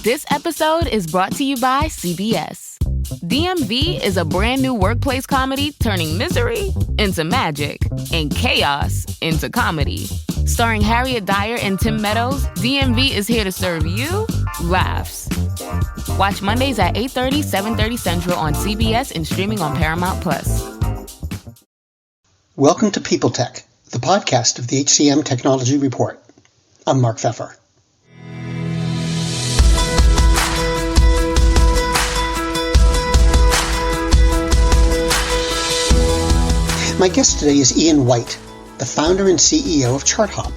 This episode is brought to you by CBS. DMV is a brand new workplace comedy turning misery into magic and chaos into comedy. Starring Harriet Dyer and Tim Meadows, DMV is here to serve you laughs. Watch Mondays at 8:30, 7:30 Central on CBS and streaming on Paramount+. Welcome to People Tech, the podcast of the HCM Technology Report. I'm Mark Pfeffer. My guest today is Ian White, the founder and CEO of ChartHop.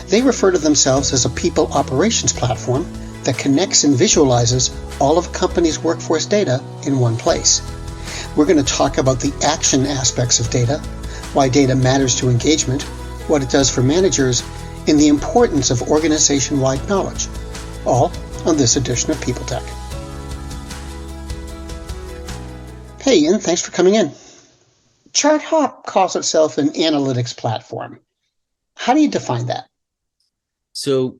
They refer to themselves as a people operations platform that connects and visualizes all of a company's workforce data in one place. We're going to talk about the action aspects of data, why data matters to engagement, what it does for managers, and the importance of organization-wide knowledge, all on this edition of People Tech. Hey Ian, thanks for coming in. ChartHop calls itself an analytics platform. How do you define that? So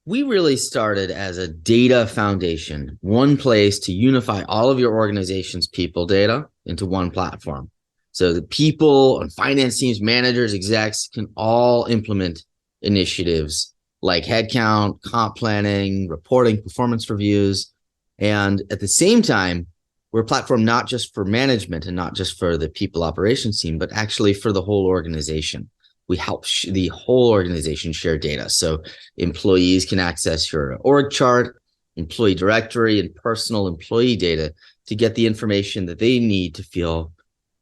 we really started as a data foundation, one place to unify all of your organization's people data into one platform. So the people and finance teams, managers, execs can all implement initiatives like headcount, comp planning, reporting, performance reviews. And at the same time, we're a platform not just for management and not just for the people operations team, but actually for the whole organization. We help the whole organization share data. So employees can access your org chart, employee directory, and personal employee data to get the information that they need to feel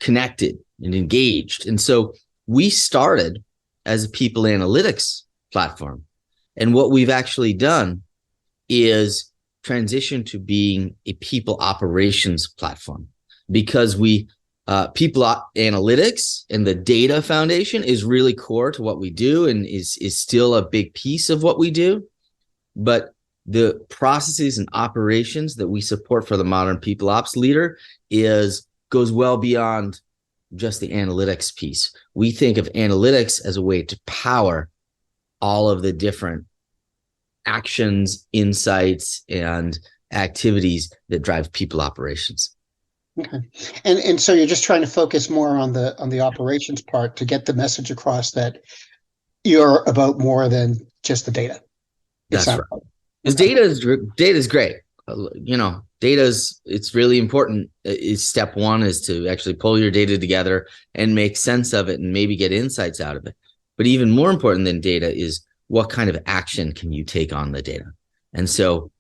connected and engaged. And so we started as a people analytics platform. And what we've actually done is transition to being a people operations platform, because people analytics and the data foundation is really core to what we do and is still a big piece of what we do. But the processes and operations that we support for the modern people ops leader goes well beyond just the analytics piece. We think of analytics as a way to power all of the different actions, insights, and activities that drive people operations. Okay. And so you're just trying to focus more on the operations part to get the message across that you're about more than just the data. That's right. Because data is great. It's really important. Step one is to actually pull your data together and make sense of it and maybe get insights out of it. But even more important than data is what kind of action can you take on the data? And so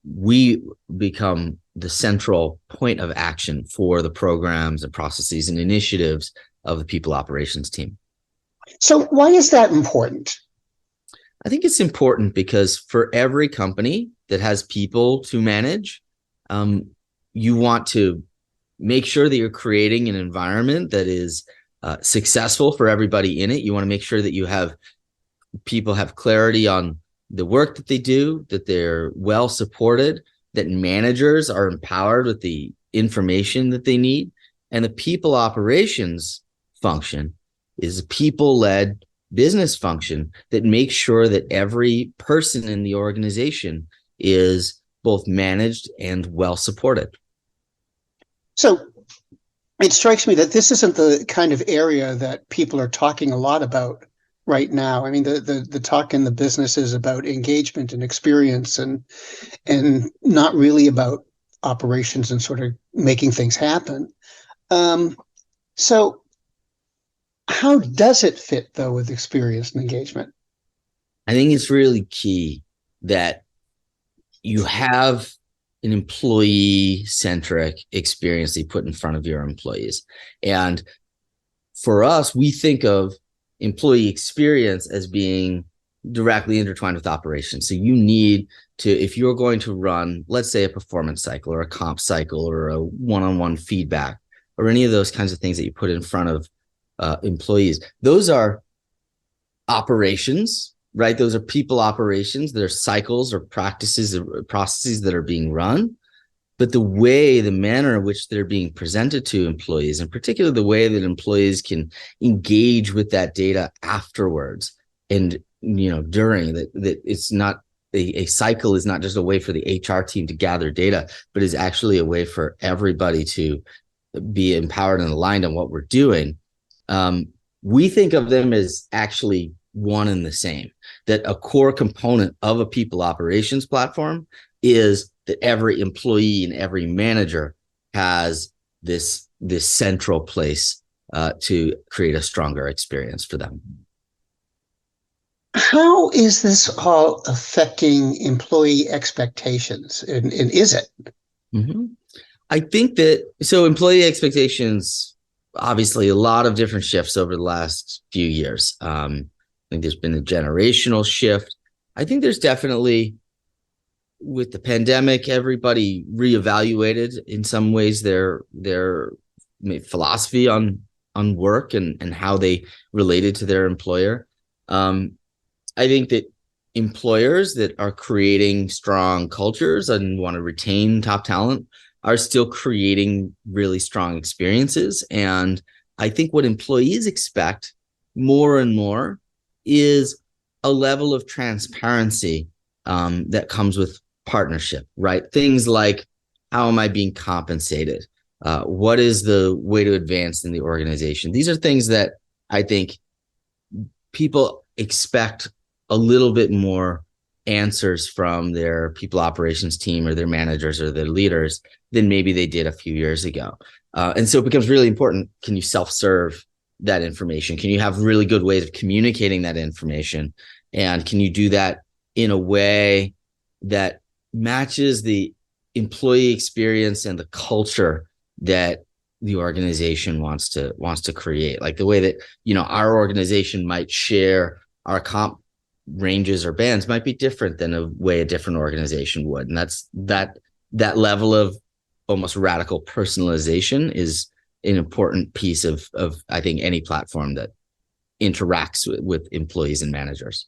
we become the central point of action for the programs and processes and initiatives of the people operations team. So why is that important? I think it's important because for every company that has people to manage, you want to make sure that you're creating an environment that is successful for everybody in it. You want to make sure that people have clarity on the work that they do, that they're well supported, that managers are empowered with the information that they need. And the people operations function is a people-led business function that makes sure that every person in the organization is both managed and well supported. So it strikes me that this isn't the kind of area that people are talking a lot about right now. I mean, the talk in the business is about engagement and experience and not really about operations and sort of making things happen. So how does it fit, though, with experience and engagement? I think it's really key that you have an employee-centric experience that you put in front of your employees. And for us, we think of employee experience as being directly intertwined with operations. So you need to, if you're going to run, let's say, a performance cycle or a comp cycle or a one-on-one feedback or any of those kinds of things that you put in front of employees, those are operations, right? Those are people operations. They're cycles or practices or processes that are being run. But the manner in which they're being presented to employees, in particular, the way that employees can engage with that data afterwards and, during that it's not a cycle is not just a way for the HR team to gather data, but is actually a way for everybody to be empowered and aligned on what we're doing. We think of them as actually one and the same, that a core component of a people operations platform is that every employee and every manager has this central place to create a stronger experience for them. How is this all affecting employee expectations? And is it? Mm-hmm. I think that, so employee expectations, obviously a lot of different shifts over the last few years. I think there's been a generational shift. I think there's definitely, with the pandemic, everybody reevaluated in some ways their philosophy on work and how they related to their employer. I think that employers that are creating strong cultures and want to retain top talent are still creating really strong experiences. And I think what employees expect more and more is a level of transparency that comes with partnership, right? Things like, how am I being compensated? What is the way to advance in the organization? These are things that I think people expect a little bit more answers from their people operations team or their managers or their leaders than maybe they did a few years ago. And so it becomes really important. Can you self-serve that information? Can you have really good ways of communicating that information? And can you do that in a way that matches the employee experience and the culture that the organization wants to create? Like the way that, our organization might share our comp ranges or bands might be different than a way a different organization would. And that's that level of almost radical personalization is an important piece of I think any platform that interacts with employees and managers.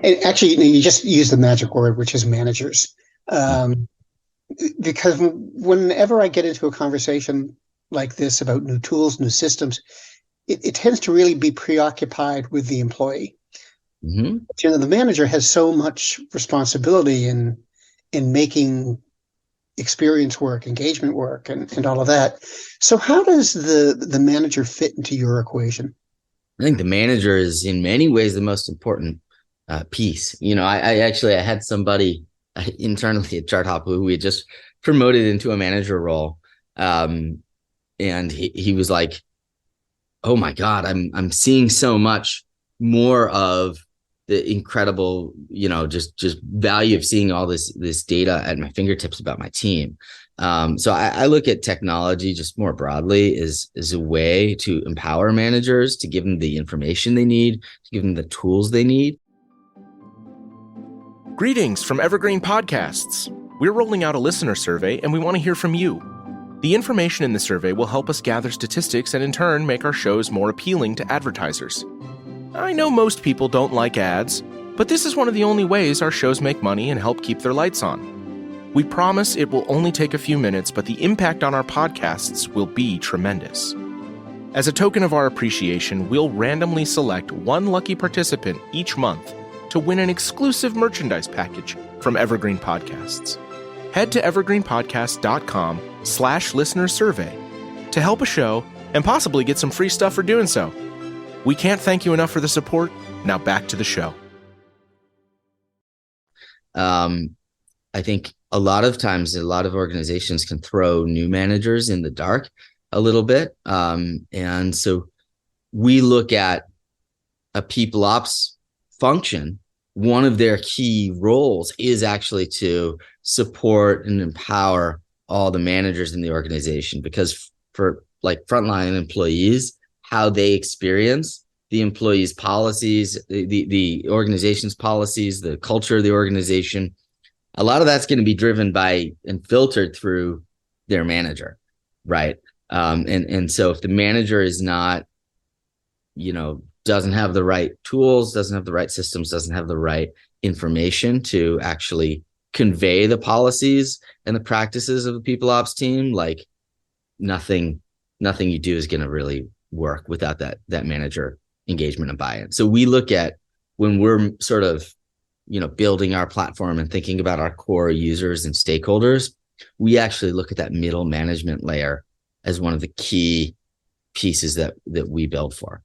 And actually, you just used the magic word, which is managers. Because whenever I get into a conversation like this about new tools, new systems, it tends to really be preoccupied with the employee. Mm-hmm. The manager has so much responsibility in making experience work, engagement work, and all of that. So how does the manager fit into your equation? I think the manager is in many ways the most important piece. I had somebody internally at ChartHop who we had just promoted into a manager role. And he was like, oh my God, I'm seeing so much more of the incredible, just value of seeing all this data at my fingertips about my team. So I look at technology just more broadly as a way to empower managers, to give them the information they need, to give them the tools they need. Greetings from Evergreen Podcasts. We're rolling out a listener survey, and we want to hear from you. The information in the survey will help us gather statistics and in turn make our shows more appealing to advertisers. I know most people don't like ads, but this is one of the only ways our shows make money and help keep their lights on. We promise it will only take a few minutes, but the impact on our podcasts will be tremendous. As a token of our appreciation, we'll randomly select one lucky participant each month to win an exclusive merchandise package from Evergreen Podcasts. Head to evergreenpodcast.com/listener-survey to help a show and possibly get some free stuff for doing so. We can't thank you enough for the support. Now back to the show. I think a lot of times, a lot of organizations can throw new managers in the dark a little bit. And so we look at a people ops function. One of their key roles is actually to support and empower all the managers in the organization, because for like frontline employees, how they experience the employees' policies, the organization's policies, the culture of the organization, a lot of that's going to be driven by and filtered through their manager, right? And so if the manager is not, doesn't have the right tools, doesn't have the right systems, doesn't have the right information to actually convey the policies and the practices of the people ops team, like nothing you do is going to really work without that manager engagement and buy-in. So we look at, when we're sort of building our platform and thinking about our core users and stakeholders, we actually look at that middle management layer as one of the key pieces that we build for.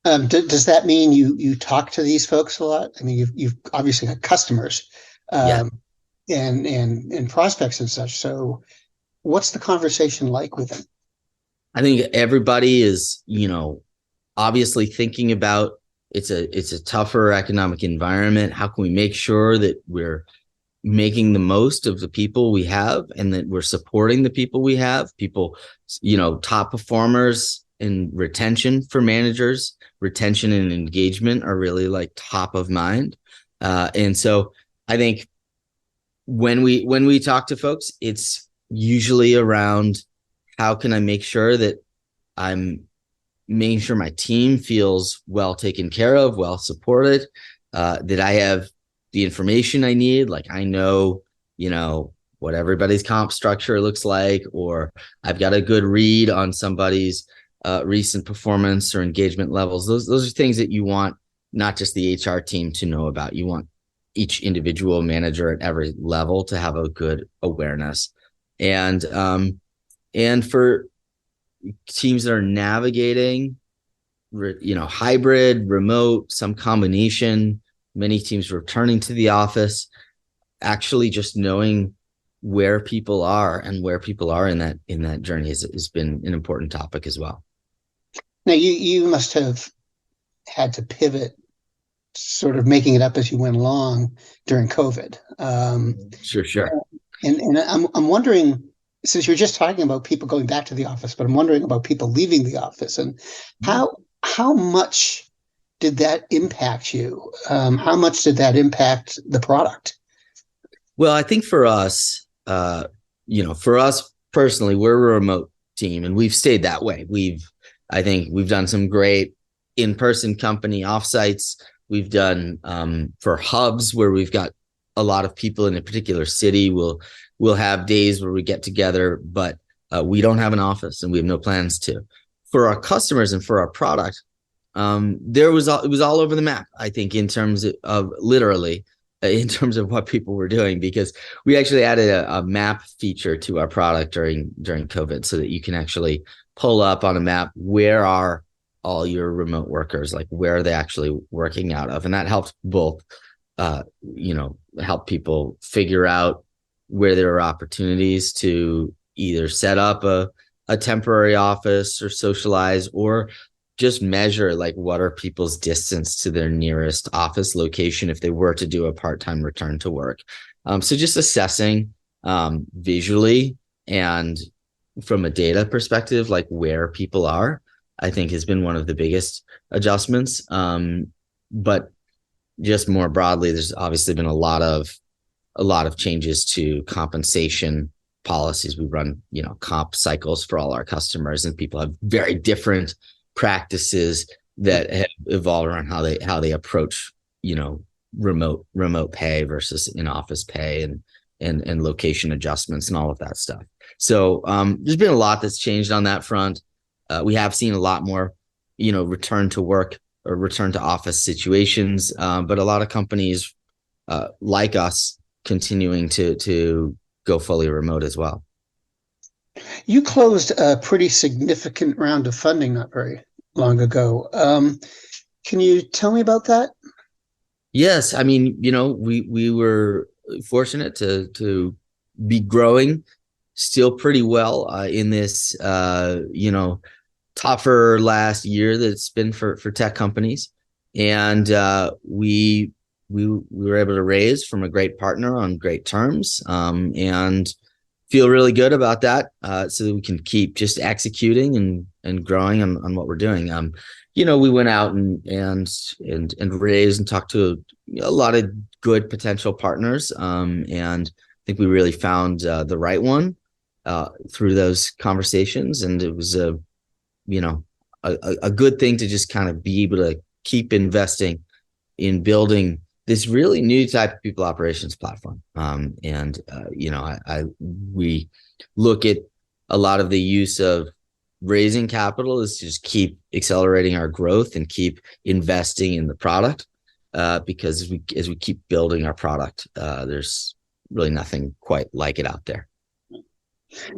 Does that mean you talk to these folks a lot? I mean, you've obviously got customers, Yeah. and prospects and such. So, what's the conversation like with them? I think everybody is, obviously thinking about it's a tougher economic environment. How can we make sure that we're making the most of the people we have and that we're supporting the people we have? People, top performers and retention for managers, retention and engagement are really like top of mind. And so I think when we talk to folks, it's usually around how can I make sure that I'm making sure my team feels well taken care of, well supported, that I have the information I need. Like I know, what everybody's comp structure looks like, or I've got a good read on somebody's recent performance or engagement levels. Those are things that you want not just the HR team to know about. You want each individual manager at every level to have a good awareness. And for teams that are navigating, hybrid, remote, some combination, many teams returning to the office, actually just knowing where people are and where people are in that journey has been an important topic as well. Now, you must have had to pivot, sort of making it up as you went along during COVID. Sure. And I'm wondering, since you're just talking about people going back to the office, but I'm wondering about people leaving the office, and how much did that impact you? How much did that impact the product? Well, I think for us, for us personally, we're a remote team and we've stayed that way. I think we've done some great in-person company offsites. We've done for hubs where we've got a lot of people in a particular city. We'll have days where we get together, but we don't have an office and we have no plans to. For our customers and for our product, it was all over the map, I think, in terms of literally in terms of what people were doing, because we actually added a map feature to our product during COVID so that you can actually pull up on a map where are all your remote workers, like where are they actually working out of. And that helped both, help people figure out where there are opportunities to either set up a temporary office or socialize, or just measure like what are people's distance to their nearest office location if they were to do a part-time return to work. So just assessing visually and from a data perspective, like where people are, I think has been one of the biggest adjustments. But just more broadly, there's obviously been a lot of changes to compensation policies. We run, comp cycles for all our customers, and people have very different practices that have evolved around how they approach, remote pay versus in-office pay and location adjustments and all of that stuff. So there's been a lot that's changed on that front. We have seen a lot more, return to work or return to office situations, but a lot of companies like us continuing to go fully remote as well. You closed a pretty significant round of funding not very long ago. Can you tell me about that? Yes. I mean, we were fortunate to be growing still pretty well in this, tougher last year that it's been for tech companies. And we were able to raise from a great partner on great terms, and feel really good about that, so that we can keep just executing and growing on what we're doing. We went out and raised and talked to a lot of good potential partners, and I think we really found the right one through those conversations, and it was a good thing to just kind of be able to keep investing in building this really new type of people operations platform. We look at a lot of the use of raising capital is to just keep accelerating our growth and keep investing in the product. because as we keep building our product, there's really nothing quite like it out there.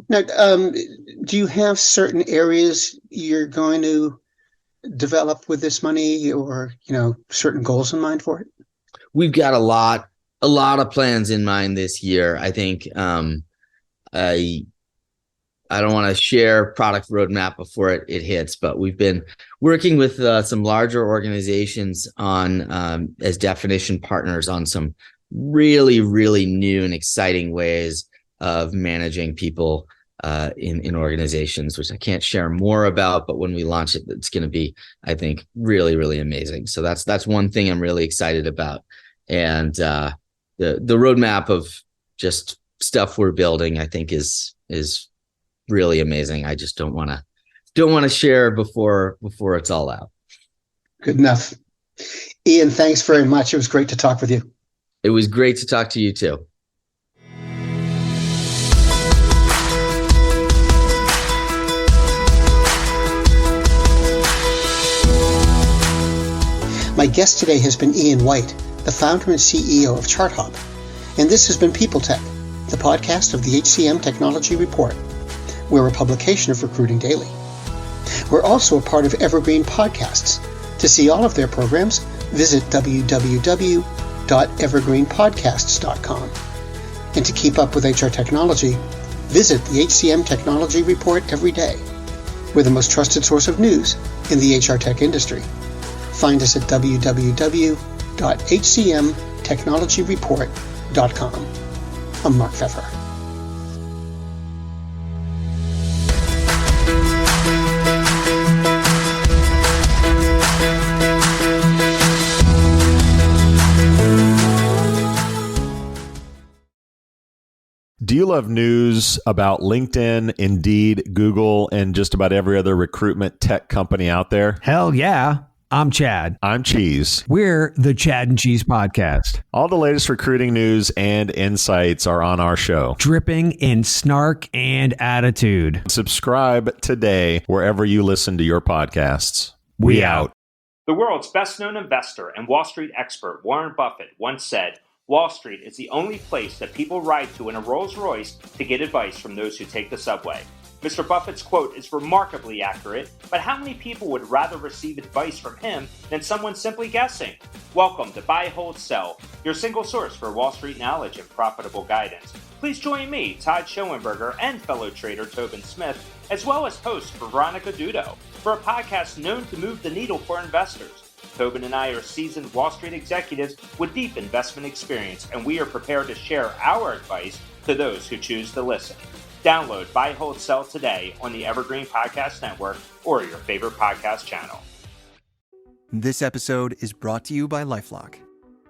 Now, do you have certain areas you're going to develop with this money, or certain goals in mind for it? We've got a lot of plans in mind this year. I think I don't want to share product roadmap before it hits, but we've been working with some larger organizations on as definition partners on some really, really new and exciting ways of managing people in organizations, which I can't share more about, but when we launch it, it's going to be, I think, really, really amazing. So that's one thing I'm really excited about. And the roadmap of just stuff we're building, I think is really amazing. I just don't want to share before it's all out. Good enough. Ian, thanks very much. It was great to talk with you. It was great to talk to you too. My guest today has been Ian White, the founder and CEO of ChartHop. And this has been People Tech, the podcast of the HCM Technology Report. We're a publication of Recruiting Daily. We're also a part of Evergreen Podcasts. To see all of their programs, visit www.evergreenpodcasts.com. And to keep up with HR technology, visit the HCM Technology Report every day. We're the most trusted source of news in the HR tech industry. Find us at www.hcmtechnologyreport.com. I'm Mark Pfeffer. Do you love news about LinkedIn, Indeed, Google, and just about every other recruitment tech company out there? Hell yeah. I'm Chad. I'm Cheese. We're the Chad and Cheese Podcast. All the latest recruiting news and insights are on our show. Dripping in snark and attitude. Subscribe today wherever you listen to your podcasts. We out. The world's best-known investor and Wall Street expert Warren Buffett once said, "Wall Street is the only place that people ride to in a Rolls-Royce to get advice from those who take the subway." Mr. Buffett's quote is remarkably accurate, but how many people would rather receive advice from him than someone simply guessing? Welcome to Buy, Hold, Sell, your single source for Wall Street knowledge and profitable guidance. Please join me, Todd Schoenberger, and fellow trader Tobin Smith, as well as host Veronica Dudo, for a podcast known to move the needle for investors. Tobin and I are seasoned Wall Street executives with deep investment experience, and we are prepared to share our advice to those who choose to listen. Download Buy, Hold, Sell today on the Evergreen Podcast Network or your favorite podcast channel. This episode is brought to you by LifeLock.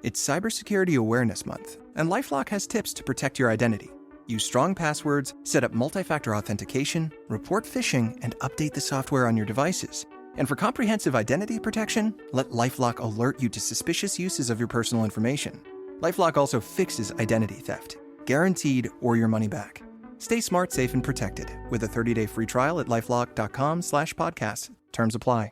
It's Cybersecurity Awareness Month, and LifeLock has tips to protect your identity. Use strong passwords, set up multi-factor authentication, report phishing, and update the software on your devices. And for comprehensive identity protection, let LifeLock alert you to suspicious uses of your personal information. LifeLock also fixes identity theft, guaranteed or your money back. Stay smart, safe, and protected with a 30-day free trial at LifeLock.com/podcast. Terms apply.